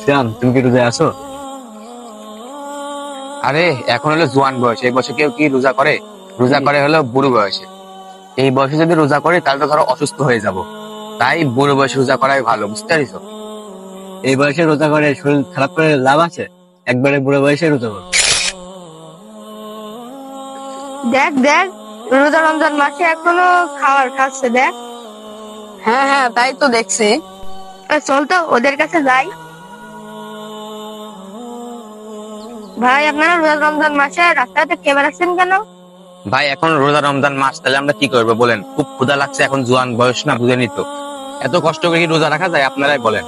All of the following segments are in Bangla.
জান, তুমি কি রোজা আছো? আরে এখন হলো জোয়ান বয়স, এই বয়সে কেউ কি রোজা করে? রোজা করে হলো বুড়ো বয়সে। এই বয়সে যদি রোজা করে তাহলে তো ধরো অসুস্থ হয়ে যাব। তাই বুড়ো বয়সে রোজা করাই ভালো, বুঝতে পারিস? এই বয়সে রোজা করে শরীর খারাপ করে লাভ আছে? একবারে বুড়ো বয়সে রোজা করো। দেখ দেখ, রোজা রমজান মাসে এখনো খাবার খাচ্ছে, দেখ। হ্যাঁ হ্যাঁ, তাই তো দেখছি। চল তো ওদের কাছে যাই। ভাই, আপনারা রোজা রমজান মাসে রাস্তাতে কে বেড়াচ্ছেন কেন? ভাই এখন রোজা রমজান মাস, তাহলে আমরা কি করবো বলেন? খুব ক্ষুধা লাগছে, এখন জোয়ান বয়স না, বুঝেনি তো? এত কষ্ট করে কি রোজা রাখা যায়? আপনারাই বলেন।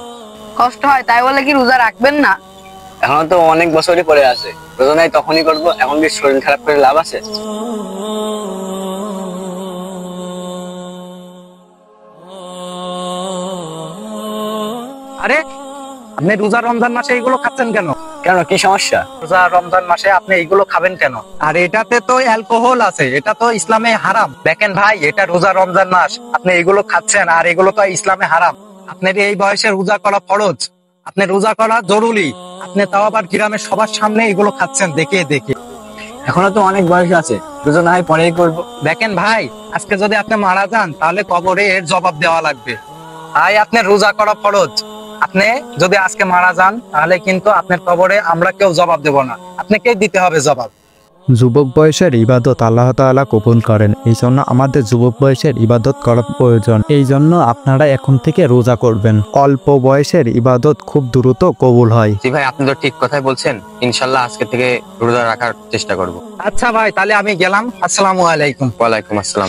কষ্ট হয় তাই বলে কি রোজা রাখবেন না? এখন তো অনেক বছরই পরে আছে, রোজা নাই তখনই করবো, এখন কি শরীর খারাপ করে লাভ আছে? আরে আপনি রোজা রমজান মাসে এইগুলো খাচ্ছেন কেন? কেন, কি সমস্যা? রোজা রমজান মাসে আপনি এইগুলো খাবেন কেন? আর এটাতে তো অ্যালকোহল আছে, এটা তো ইসলামে হারাম। দেখেন ভাই, এটা রোজা রমজান মাস, আপনি এগুলো খাচ্ছেন আর এগুলো তো ইসলামে হারাম। আপনার এই বয়সে রোজা করা ফরজ, আপনি রোজা করা জরুরি, আপনি তাও আবার গ্রামের সবার সামনে এগুলো খাচ্ছেন দেখে দেখে। এখনো তো অনেক বয়স আছে, রোজা না হয় পরেই করবো। দেখেন ভাই, আজকে যদি আপনি মারা যান তাহলে কবরে এর জবাব দেওয়া লাগবে। তাই আপনার রোজা করা ফরজ। আপনি যদি আজকে মারা যান তাহলে কিন্তু আপনার কবরে আমরা কেউ জবাব দেব না, আপনাকেই দিতে হবে জবাব। যুবক বয়সের ইবাদত আল্লাহ তাআলা কবুল করেন, এই জন্য আমাদের যুবক বয়সের ইবাদত করা প্রয়োজন। এই জন্য আপনারা এখন থেকে রোজা করবেন, অল্প বয়সের ইবাদত খুব দ্রুত কবুল হয়। জি ভাই, আপনি তো ঠিক কথাই বলছেন। ইনশাল্লাহ আজকে থেকে রোজা রাখার চেষ্টা করব। আচ্ছা ভাই, তাহলে আমি গেলাম। আসসালামু আলাইকুম। ওয়ালাইকুম আসসালাম।